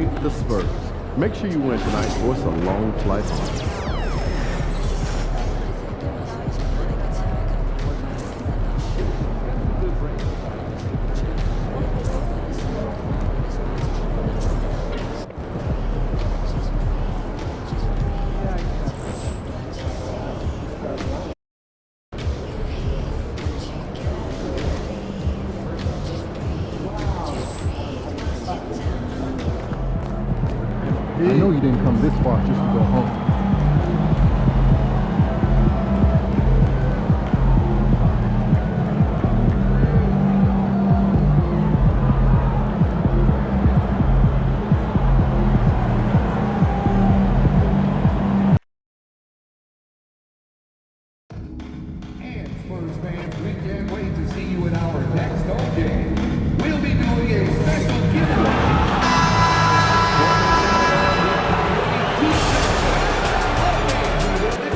hate the Spurs. Make sure you win tonight or it's a long flight home. I know you didn't come this far just to go home. And Spurs fans, we can't wait to see you in our next home game. We'll be doing a special giveaway.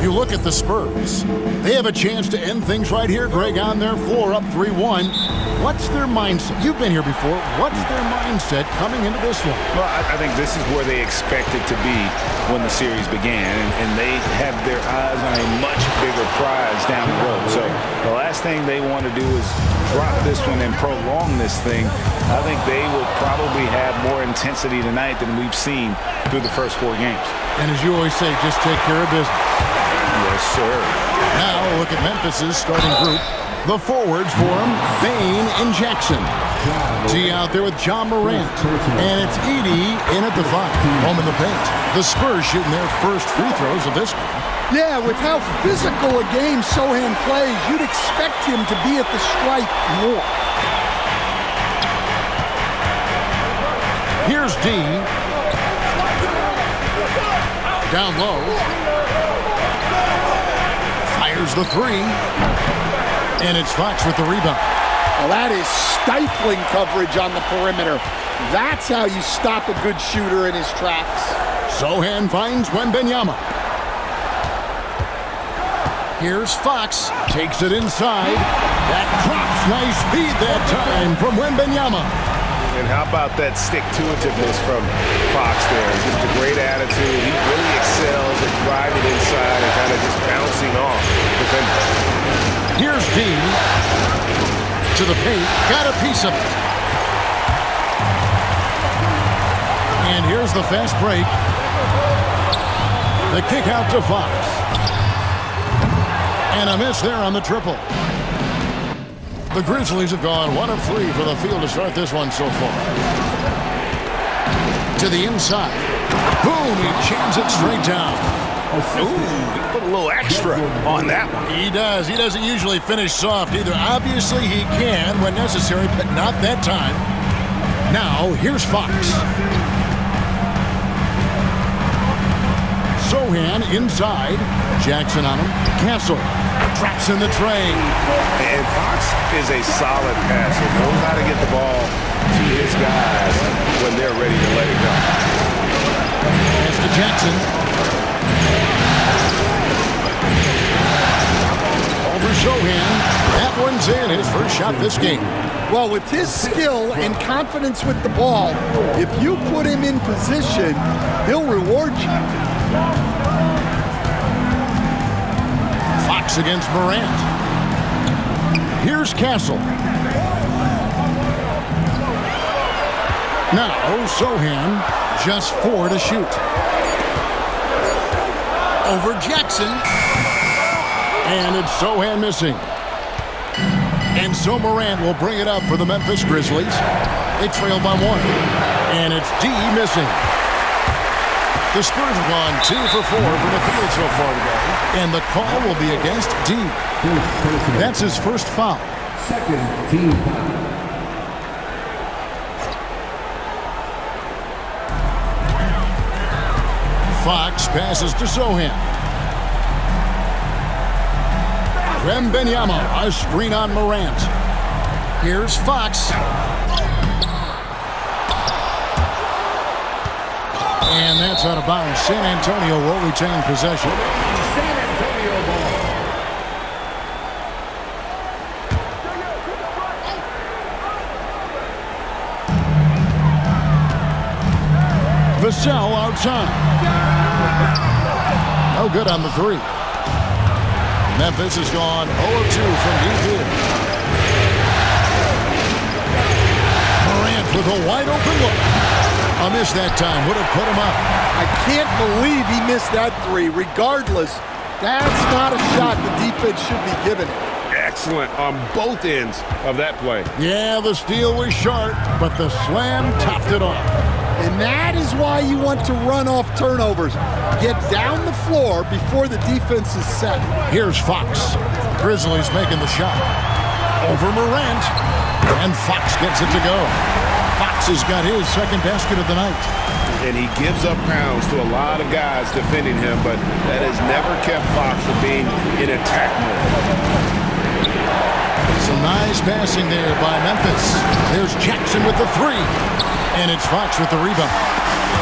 You look at the Spurs. They have a chance to end things right here, Greg, on their floor, up 3-1. What's their mindset? You've been here before. What's their mindset coming into this one? Well, I think this is where they expected to be when the series began, and they have their eyes on a much bigger prize down the road. So the last thing they want to do is drop this one and prolong this thing. I think they will probably have more intensity tonight than we've seen through the first 4 games. And as you always say, just take care of business. Yes, sir. Now look at Memphis's starting group. The forwards for him, Bane and Jackson. T out there with John Morant. And it's Edey in at the 5. Home in the paint. The Spurs shooting their first free throws of this game. Yeah, with how physical a game Sochan plays, you'd expect him to be at the stripe more. Here's D. Down low. Fires the 3. And it's Fox with the rebound. Well, that is stifling coverage on the perimeter. That's how you stop a good shooter in his tracks. Sochan finds Wembanyama. Here's Fox. Takes it inside. That drops. Nice feed that time from Wembanyama. And how about that stick-to-itiveness from Fox there? Just a great attitude. He really excels at driving inside and kind of just bouncing off defenders. Here's Dean to the paint. Got a piece of it. And here's the fast break. The kick out to Fox. And a miss there on the triple. The Grizzlies have gone 1 of 3 for the field to start this one so far. To the inside. Boom, he jams it straight down. Ooh, he put a little extra on that one. He does. He doesn't usually finish soft either. Obviously, he can when necessary, but not that time. Now, here's Fox. Sochan inside. Jackson on him. Castle traps in the tray. And Fox is a solid passer. Knows how to get the ball to his guys when they're ready to let it go. Pass to Jackson. Over Sochan. That one's in. His first shot this game. Well, with his skill and confidence with the ball, if you put him in position, he'll reward you. Fox against Morant. Here's Castle. Now, Sochan, just 4 to shoot. Over Jackson. And it's Sochan missing. And so Morant will bring it up for the Memphis Grizzlies. They trail by 1. And it's D missing. The Spurs have gone 2 for 4 from the field so far today. And the call will be against D. That's his first foul. Second team foul. Fox passes to Sochan. Wembanyama, a screen on Morant. Here's Fox. And that's out of bounds. San Antonio will retain possession. San Antonio ball. Vassell outside. No good on the three. Memphis has gone 0 of 2 from deep here. Morant with a wide open look. A miss that time would have put him up. I can't believe he missed that three. Regardless, that's not a shot the defense should be giving it. Excellent on both ends of that play. Yeah, the steal was sharp, but the slam topped it off. And that is why you want to run off turnovers. Get down the floor before the defense is set. Here's Fox. Grizzlies making the shot. Over Morant. And Fox gets it to go. Fox has got his second basket of the night. And he gives up pounds to a lot of guys defending him, but that has never kept Fox from being in attack mode. Some nice passing there by Memphis. There's Jackson with the three. And it's Fox with the rebound.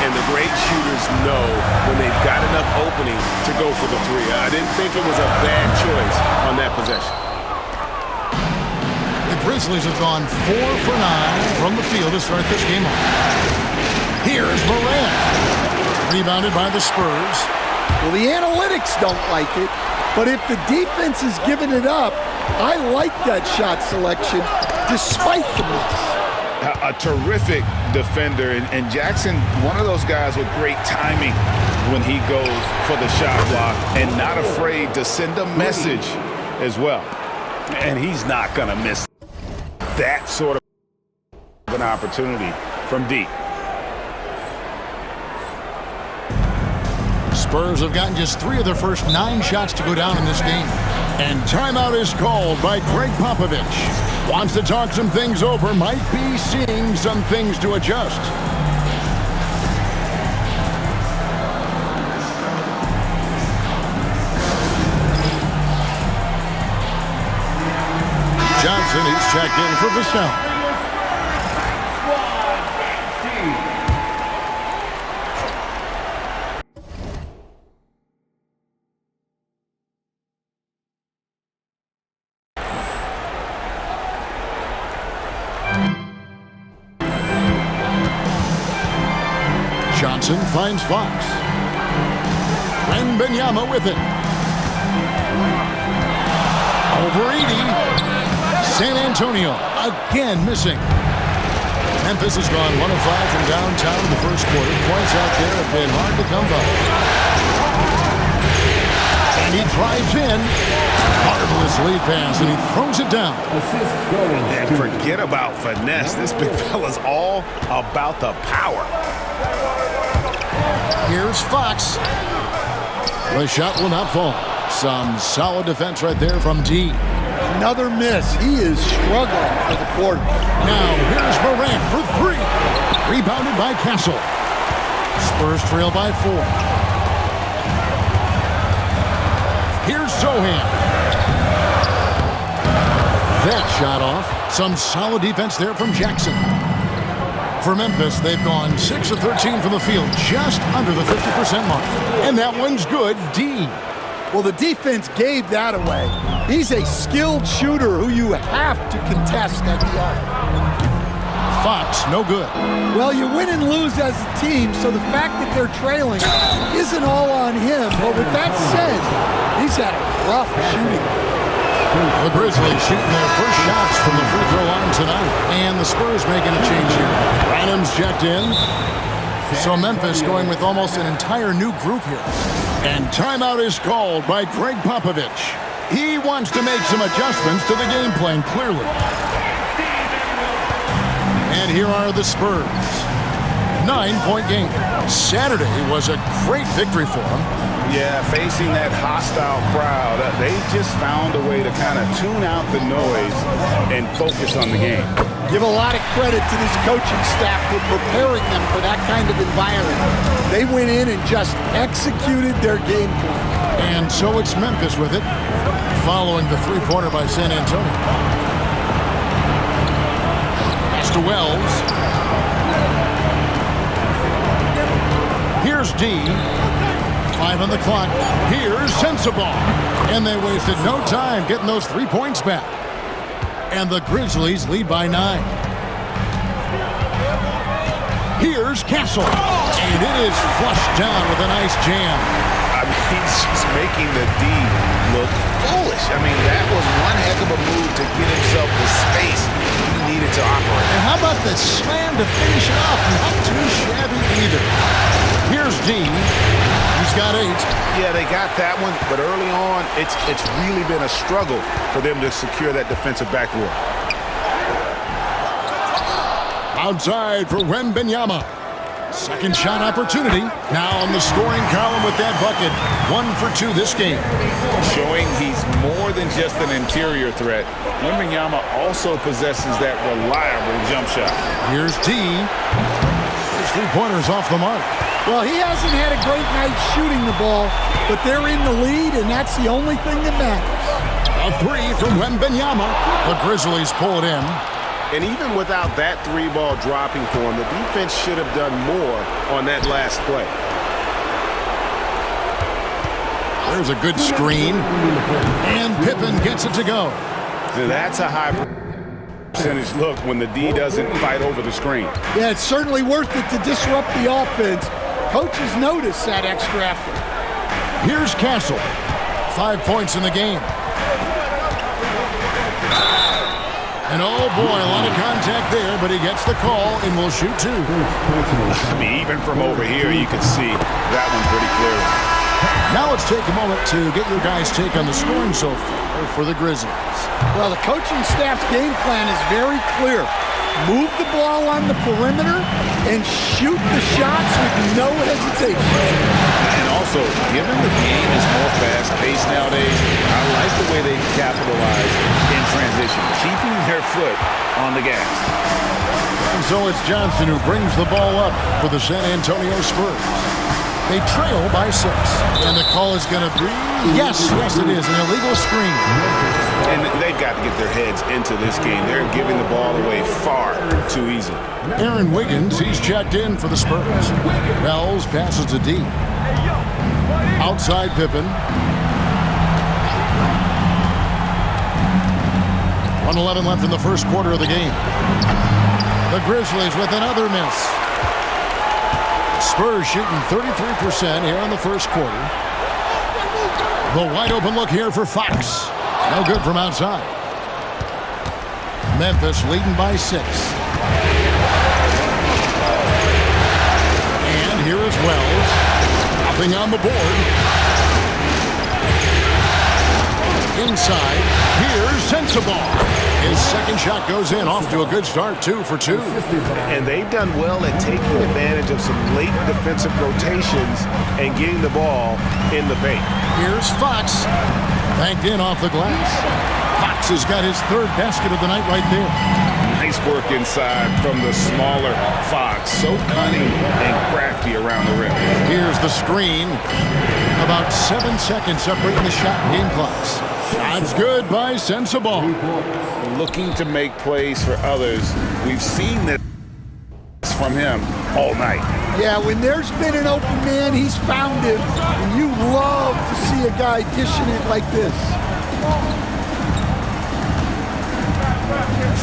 And the great shooters know when they've got enough opening to go for the three. I didn't think it was a bad choice on that possession. The Grizzlies have gone 4 for 9 from the field to start this game off. Here's Morant. Rebounded by the Spurs. Well, the analytics don't like it, but if the defense is giving it up, I like that shot selection despite the miss. A terrific defender, and Jackson, one of those guys with great timing when he goes for the shot block and not afraid to send a message as well. And he's not going to miss that sort of an opportunity from deep. Spurs have gotten just 3 of their first 9 shots to go down in this game. And timeout is called by Greg Popovich. Wants to talk some things over, might be seeing some things to adjust. Johnson, he's checked in for Vassell. Johnson finds Fox. Wembanyama with it. Over 80. San Antonio again missing. Memphis has gone 1 of 5 from downtown in the first quarter. Points out there have been hard to come by. And he drives in. Marvelous lead pass, and he throws it down. And forget about finesse. This big fella's all about the power. Here's Fox. The shot will not fall. Some solid defense right there from D. Another miss. He is struggling for the quarter. Now here's Morant for 3. Rebounded by Castle. Spurs trail by 4. Here's Zohan. That shot off. Some solid defense there from Jackson. For Memphis, they've gone 6 of 13 from the field, just under the 50% mark. And that one's good. D. Well, the defense gave that away. He's a skilled shooter who you have to contest at the arc. Fox, no good. Well, you win and lose as a team, so the fact that they're trailing isn't all on him. But with that said, he's had a rough shooting. The Grizzlies shooting their first shots from the free throw line tonight. And the Spurs making a change here. Branham's checked in. So Memphis going with almost an entire new group here. And timeout is called by Greg Popovich. He wants to make some adjustments to the game plan, clearly. And here are the Spurs. 9-point game. Saturday was a great victory for them. Yeah, facing that hostile crowd, they just found a way to kind of tune out the noise and focus on the game. Give a lot of credit to this coaching staff for preparing them for that kind of environment. They went in and just executed their game plan. And so it's Memphis with it, following the three-pointer by San Antonio. Pass to Wells. Here's D. 5 on the clock. Here's Sensabaugh. And they wasted no time getting those 3 points back. And the Grizzlies lead by 9. Here's Castle. And it is flushed down with a nice jam. I mean, he's just making the D look foolish. I mean, that was one heck of a move to get himself the space he needed to operate. And how about the slam to finish it off? Not too shabby either. Here's D. He's got 8. Yeah, they got that one, but early on, it's really been a struggle for them to secure that defensive backboard. Outside for Wembanyama. Second shot opportunity. Now on the scoring column with that bucket. 1 for 2 this game. Showing he's more than just an interior threat. Wembanyama also possesses that reliable jump shot. Here's D. His 3-pointers off the mark. Well, he hasn't had a great night shooting the ball, but they're in the lead, and that's the only thing that matters. A 3 from Wembanyama. The Grizzlies pull it in. And even without that 3-ball dropping for him, the defense should have done more on that last play. There's a good screen. And Pippen gets it to go. So that's a high percentage look when the D doesn't fight over the screen. Yeah, it's certainly worth it to disrupt the offense. Coaches notice that extra effort. Here's Castle. 5 points in the game. And oh boy, a lot of contact there, but he gets the call and will shoot 2. I mean, even from over here, you can see that one pretty clearly. Now let's take a moment to get your guys' take on the scoring so far for the Grizzlies. Well, the coaching staff's game plan is very clear. Move the ball on the perimeter and shoot the shots with no hesitation. And also, given the game is more fast-paced nowadays, I like the way they capitalize in transition, keeping their foot on the gas. And so it's Johnson who brings the ball up for the San Antonio Spurs. They trail by 6. And the call is going to be, yes, it is, an illegal screen. And they've got to get their heads into this game. They're giving the ball away far too easily. Aaron Wiggins, he's checked in for the Spurs. Wells passes to D. Outside Pippen. 1:11 left in the first quarter of the game. The Grizzlies with another miss. Spurs shooting 33% here in the first quarter. The wide open look here for Fox. No good from outside. Memphis leading by 6. And here is Wells. Nothing on the board. Inside. Here's Sensabaugh. His second shot goes in, off to a good start, 2 for 2. And they've done well at taking advantage of some late defensive rotations and getting the ball in the paint. Here's Fox. Banked in off the glass. Fox has got his 3rd basket of the night right there. Nice work inside from the smaller Fox. So cunning and crafty around the rim. Here's the screen. About 7 seconds separating the shot and game clocks. That's good by Sensabaugh. Looking to make plays for others. We've seen this from him all night. Yeah, when there's been an open man, he's found him. And you love to see a guy dishing it like this.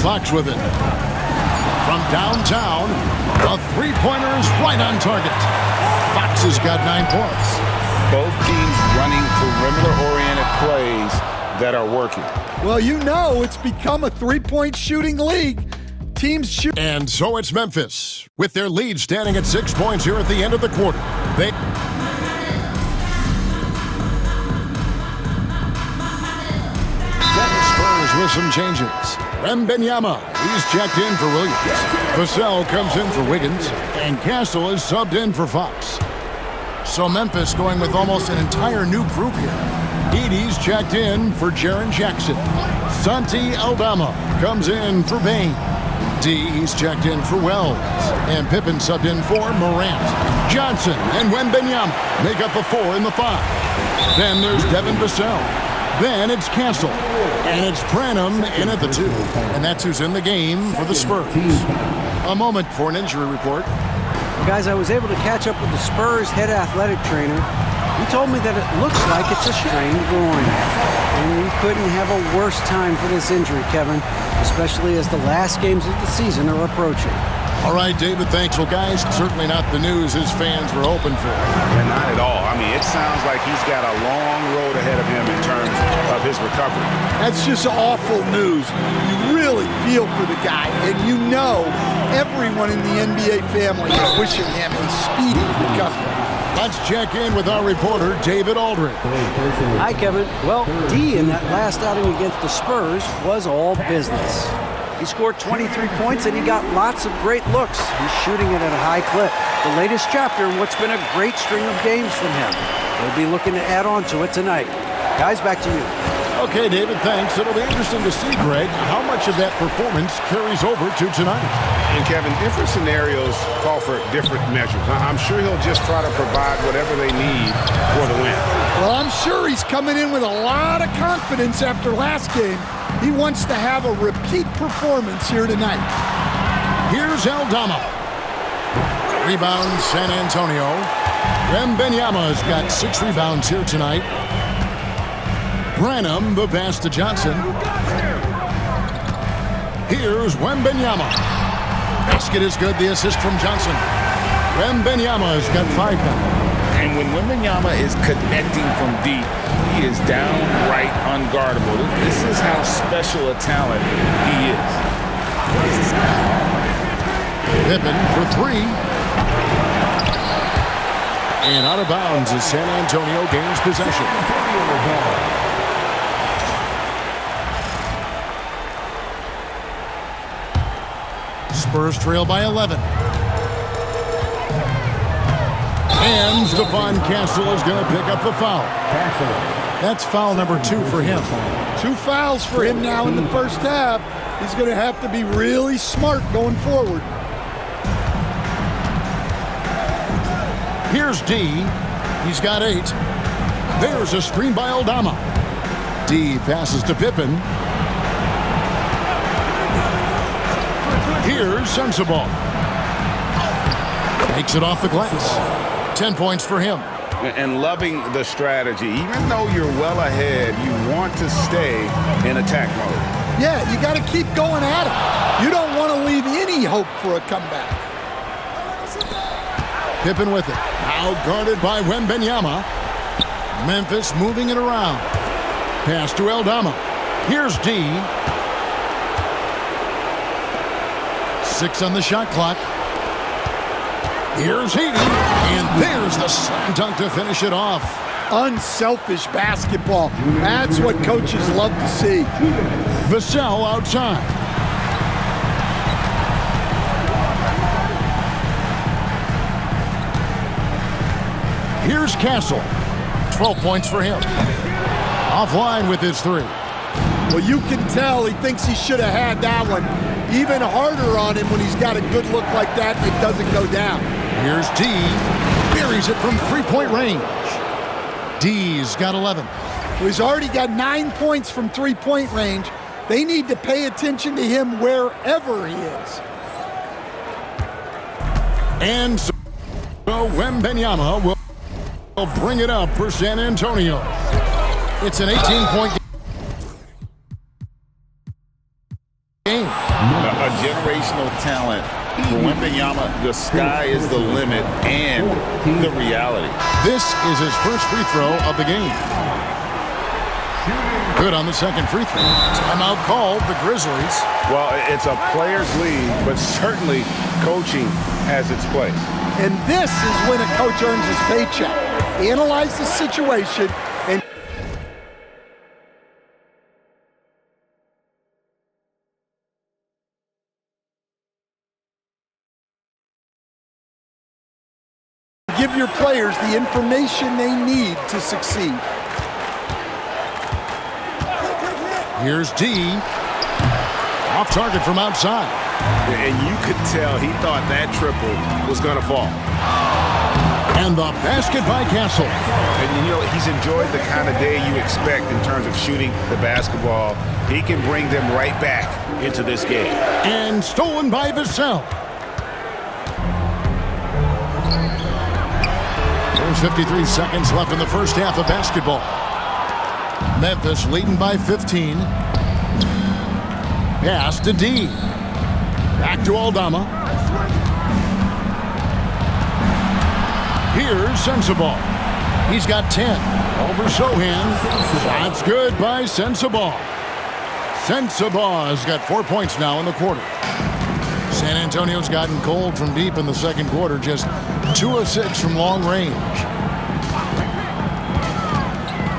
Fox with it. From downtown, a 3-pointer is right on target. Fox has got 9 points. Both teams running perimeter-oriented plays that are working. Well, you know it's become a 3-point shooting league. Teams shoot. And so it's Memphis, with their lead standing at 6 points here at the end of the quarter. The Spurs with some changes. Wembanyama, he's checked in for Williams. Vassell comes in for Wiggins. And Castle is subbed in for Fox. So Memphis going with almost an entire new group here. Edey's checked in for Jaren Jackson. Santi Aldama comes in for Bain. D, he's checked in for Wells. And Pippen subbed in for Morant. Johnson and Wembanyama make up the 4 and the 5. Then there's Devin Vassell. Then it's Castle. And it's Branham in at the 2. And that's who's in the game for the Spurs. A moment for an injury report. Guys, I was able to catch up with the Spurs head athletic trainer. He told me that it looks like it's a strained groin. And we couldn't have a worse time for this injury, Kevin, especially as the last games of the season are approaching. All right, David, thanks. Well, guys, certainly not the news his fans were hoping for. And not at all. I mean, it sounds like he's got a long road ahead of him in terms of his recovery. That's just awful news. You really feel for the guy, and you know everyone in the NBA family is wishing him a speedy recovery. Let's check in with our reporter, David Aldridge. Hi, Kevin. Well, D in that last outing against the Spurs was all business. He scored 23 points, and he got lots of great looks. He's shooting it at a high clip. The latest chapter in what's been a great string of games from him. We'll be looking to add on to it tonight. Guys, back to you. Okay, David, thanks. It'll be interesting to see, Greg, how much of that performance carries over to tonight. And Kevin, different scenarios call for different measures. I'm sure he'll just try to provide whatever they need for the win. Well, I'm sure he's coming in with a lot of confidence after last game. He wants to have a repeat performance here tonight. Here's Aldama. Rebound, San Antonio. Wembanyama's got 6 rebounds here tonight. Branham, the pass to Johnson. Here's Wembanyama. Basket is good, the assist from Johnson. Wembanyama's got 5 now. And when Wembanyama is connecting from deep, he is downright unguardable. This is how special a talent he is. Pippen for 3. And out of bounds as San Antonio gains possession. Spurs trail by 11. And Stephon Castle is going to pick up the foul. That's foul number 2 for him. 2 fouls for him now in the first half. He's going to have to be really smart going forward. Here's D. He's got 8. There's a screen by Aldama. D passes to Pippen. Here's Sensabaugh. Takes it off the glass. 10 points for him. And loving the strategy. Even though you're well ahead, you want to stay in attack mode. Yeah, you got to keep going at it. You don't want to leave any hope for a comeback. Pippen with it. Now guarded by Wembanyama. Memphis moving it around. Pass to Aldama. Here's D. 6 on the shot clock. Here's Heaton, and there's the slam dunk to finish it off. Unselfish basketball. That's what coaches love to see. Vassell outside. Here's Castle. 12 points for him. Offline with his 3. Well, you can tell he thinks he should have had that one. Even harder on him when he's got a good look like that, it doesn't go down. Here's D. Buries it from 3-point range. D's got 11. Well, he's already got 9 points from 3-point range. They need to pay attention to him wherever he is. And so Wembanyama will bring it up for San Antonio. It's an 18-point game. A generational talent. For Wembanyama, the sky is the limit and the reality. This is his first free throw of the game. Good on the second free throw. Timeout called, the Grizzlies. Well, it's a player's league, but certainly coaching has its place. And this is when a coach earns his paycheck. Analyze the situation and give your players the information they need to succeed. Here's D. Off target from outside. And you could tell he thought that triple was going to fall. And the basket by Castle. And you know, he's enjoyed the kind of day you expect in terms of shooting the basketball. He can bring them right back into this game. And stolen by Vassell. There's 53 seconds left in the first half of basketball. Memphis leading by 15. Pass to D. Back to Aldama. Here's Sensabaugh. He's got 10. Over Sohan. That's good by Sensabaugh. Sensabaugh has got 4 points now in the quarter. San Antonio's gotten cold from deep in the second quarter, just 2 of 6 from long range.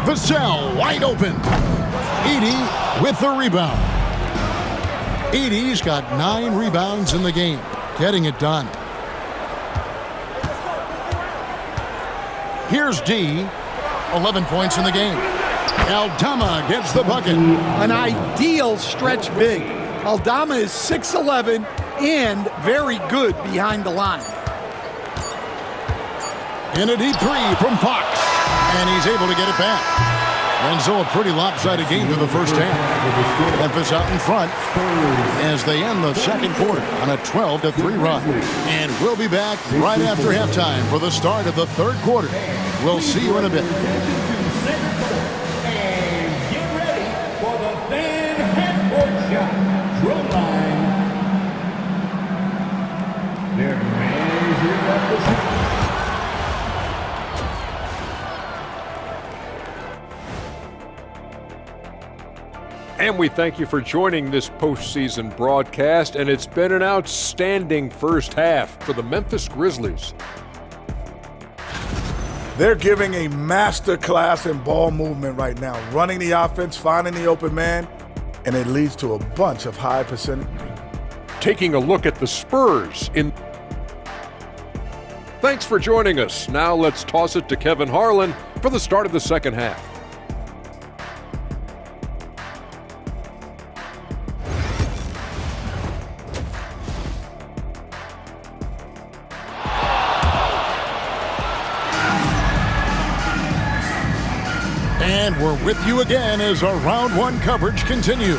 Vassell wide open. Edey with the rebound. Edey's got 9 rebounds in the game, getting it done. Here's D, 11 points in the game. Aldama gets the bucket. An ideal stretch big. Aldama is 6'11" and very good behind the line. In a deep three from Fox, and he's able to get it back. And so a pretty lopsided game through the first half. Memphis out in front as they end the second quarter on a 12-3 run. And we'll be back right after halftime for the start of the third quarter. We'll see you in a bit. And get ready for the Van half-court shot. Drill line. Their man is here at the shot. And we thank you for joining this postseason broadcast, and it's been an outstanding first half for the Memphis Grizzlies. They're giving a master class in ball movement right now, running the offense, finding the open man, and it leads to a bunch of high percentage. Taking a look at the Spurs in. Thanks for joining us. Now let's toss it to Kevin Harlan for the start of the second half. And we're with you again as our round one coverage continues.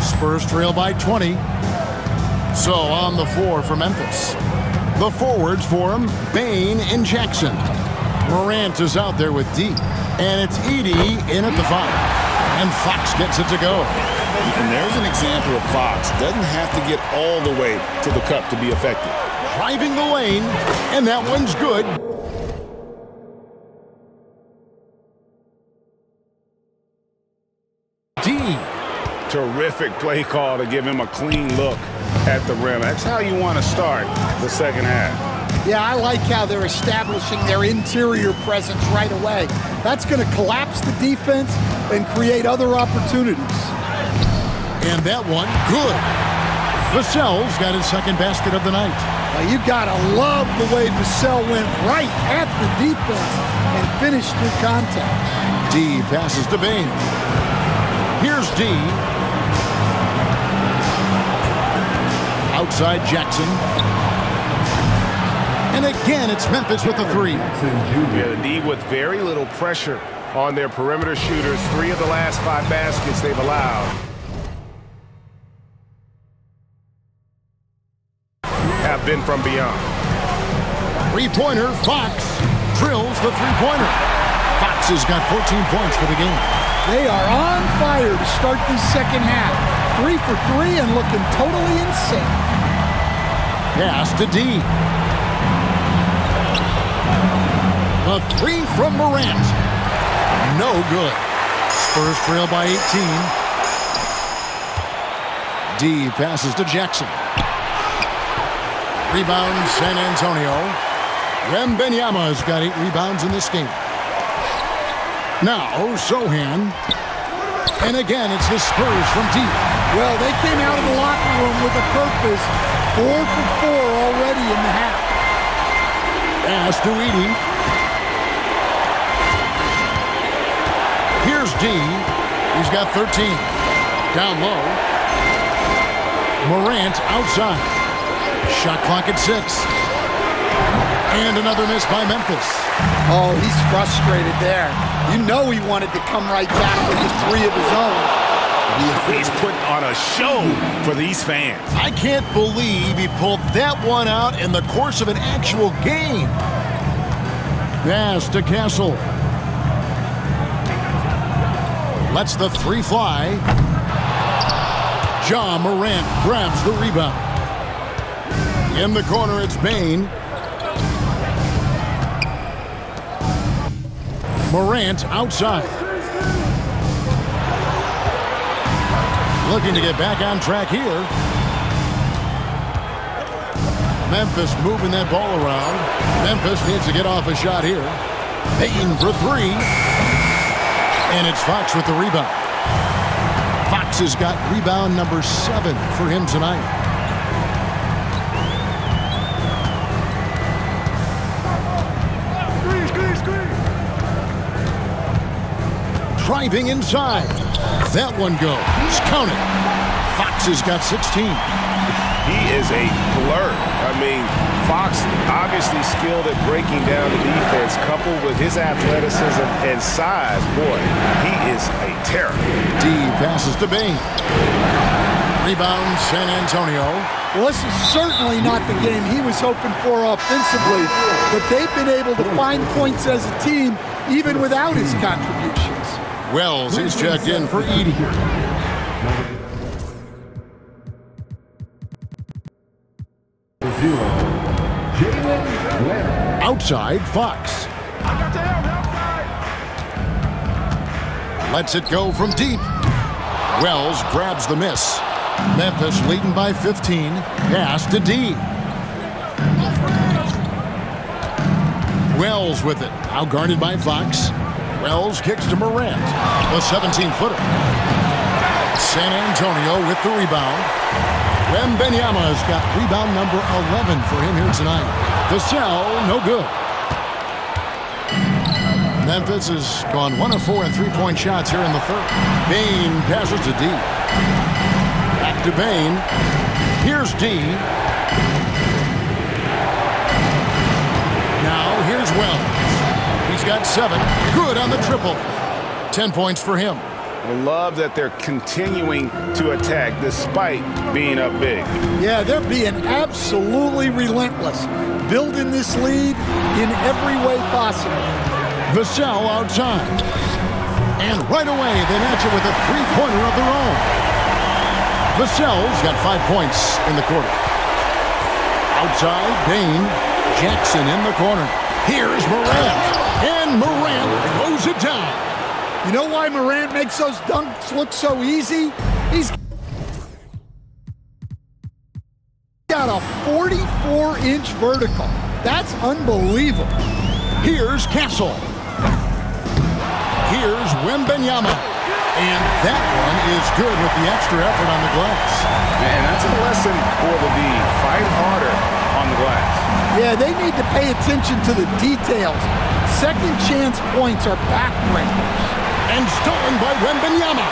Spurs trail by 20. So on the floor for Memphis. The forwards for him, Bane and Jackson. Morant is out there with D. And it's Edey in at the 5. And Fox gets it to go. And there's an example of Fox. Doesn't have to get all the way to the cup to be effective. Driving the lane, and that one's good. D. Terrific play call to give him a clean look at the rim. That's how you want to start the second half. Yeah, I like how they're establishing their interior presence right away. That's going to collapse the defense and create other opportunities. And that one, good. Vassell's got his second basket of the night. Now, you got to love the way Vassell went right at the defense and finished through contact. D passes to Bane. Here's D. Outside Jackson. And again, it's Memphis with the 3. Yeah, the D with very little pressure on their perimeter shooters. 3 of the last 5 baskets they've allowed have been from beyond. Three-pointer, Fox drills the three-pointer. Fox has got 14 points for the game. They are on fire to start this second half. 3 for 3 and looking totally insane. Pass to D. A 3 from Morant. No good. Spurs trail by 18. D passes to Jackson. Rebound San Antonio. Wembanyama's got 8 rebounds in this game. Now Sohan. And again, it's the Spurs from deep. Well, they came out of the locker room with a purpose. 4 for 4 already in the half. Pass to Edey. Here's D. He's got 13. Down low. Morant outside. Shot clock at 6. And another miss by Memphis. Oh, he's frustrated there. You know he wanted to come right back with the three of his own. He's putting on a show for these fans. I can't believe he pulled that one out in the course of an actual game. Pass to Castle. Lets the three fly. Ja Morant grabs the rebound. In the corner, it's Bane. Morant outside. Looking to get back on track here. Memphis moving that ball around. Memphis needs to get off a shot here. Payton for three. And it's Fox with the rebound. Fox has got rebound number 7 for him tonight. Driving inside. That one goes. Count it. Fox has got 16. He is a blur. I mean, Fox obviously skilled at breaking down the defense, coupled with his athleticism and size. Boy, he is a terror. D passes to Bane. Rebound, San Antonio. Well, this is certainly not the game he was hoping for offensively, but they've been able to find points as a team even without his contributions. Wells, he's checked in for Edey. Outside, Fox. Lets it go from deep. Wells grabs the miss. Memphis leading by 15. Pass to D. Wells with it. Now guarded by Fox. Wells kicks to Morant. The 17-footer. San Antonio with the rebound. Wembanyama's got rebound number 11 for him here tonight. Vassell, no good. Memphis has gone 1 of 4 in three-point shots here in the third. Bane passes to D. Back to Bane. Here's D. Now here's Wells. He's got 7. Good on the triple. 10 points for him. I love that they're continuing to attack despite being up big. Yeah, they're being absolutely relentless, building this lead in every way possible. Vassell outside. And right away, they match it with a three-pointer of their own. Vassell's got 5 points in the quarter. Outside, Bane. Jackson in the corner. Here's Morant. And Morant throws it down. You know why Morant makes those dunks look so easy? He's got a 44-inch vertical. That's unbelievable. Here's Castle. Here's Wembanyama. And that one is good with the extra effort on the glass. And that's a lesson for the D. Fight harder on the glass. Yeah, they need to pay attention to the details. Second chance points are backbreakers. And stolen by Wembanyama.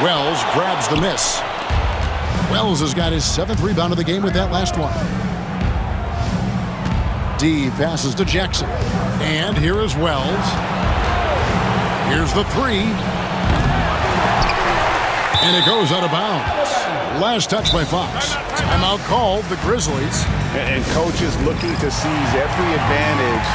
Wells grabs the miss. Wells has got his 7th rebound of the game with that last one. D passes to Jackson. And here is Wells. Here's the 3. And it goes out of bounds. Last touch by Fox. Timeout called, the Grizzlies. And coaches looking to seize every advantage,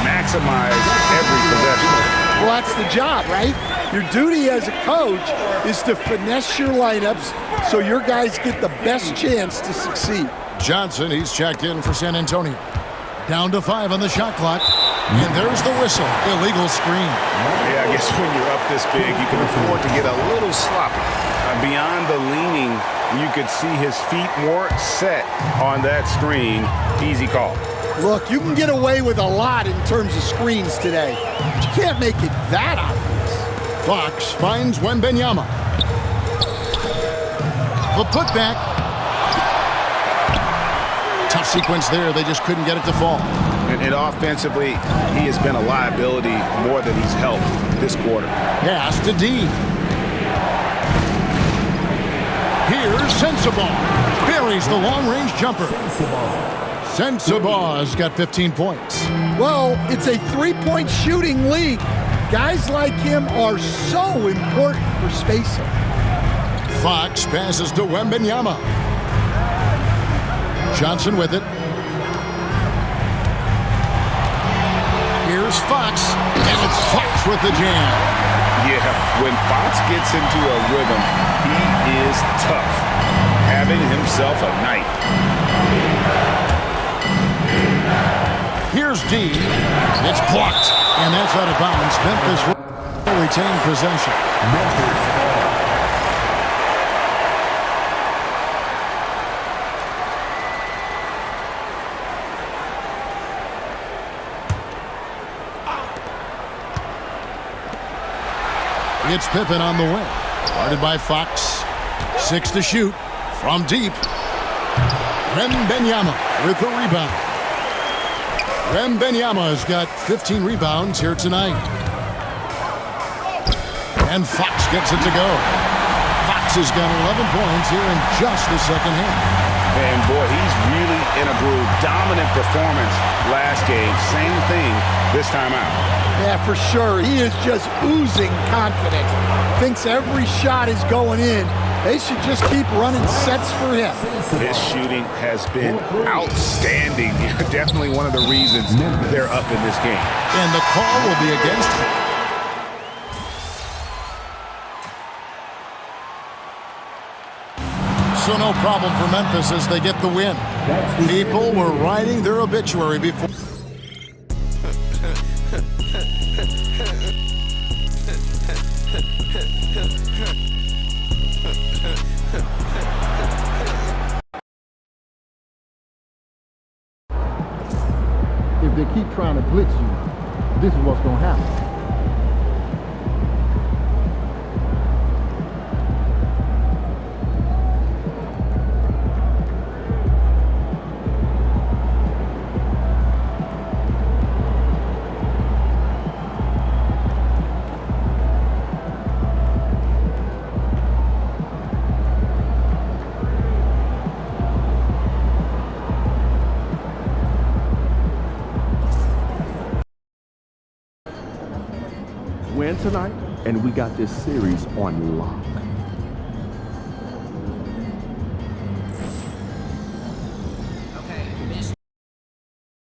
maximize every possession. Well, that's the job, right? Your duty as a coach is to finesse your lineups so your guys get the best chance to succeed. Johnson, he's checked in for San Antonio. Down to 5 on the shot clock. And there's the whistle. Illegal screen. Yeah, I guess when you're up this big, you can afford to get a little sloppy. Beyond the leaning, you could see his feet more set on that screen. Easy call. Look, you can get away with a lot in terms of screens today, but you can't make it that obvious. Fox finds Wembanyama. The putback. Tough sequence there. They just couldn't get it to fall. And offensively, he has been a liability more than he's helped this quarter. Pass to D. Here's Sensabaugh. Buries the long-range jumper. Sensabaugh's got 15 points. Well, it's a three-point shooting league. Guys like him are so important for spacing. Fox passes to Wembanyama. Johnson with it. Here's Fox, and it's Fox with the jam. Yeah, when Fox gets into a rhythm, he is tough, having himself a night. Here's D. It's blocked, and that's out of bounds. Memphis will retain possession. It's Pippen on the wing. Guarded by Fox. 6 to shoot. From deep. Wembanyama with the rebound. Wembanyama has got 15 rebounds here tonight. And Fox gets it to go. Fox has got 11 points here in just the second half. And boy, he's really in a groove. Dominant performance last game. Same thing this time out. Yeah, for sure. He is just oozing confidence. Thinks every shot is going in. They should just keep running sets for him. His shooting has been outstanding. Definitely one of the reasons they're up in this game. And the call will be against him. So no problem for Memphis as they get the win. People were writing their obituary before. If they keep trying to blitz you, this is what's going to happen. Win tonight, and we got this series on lock.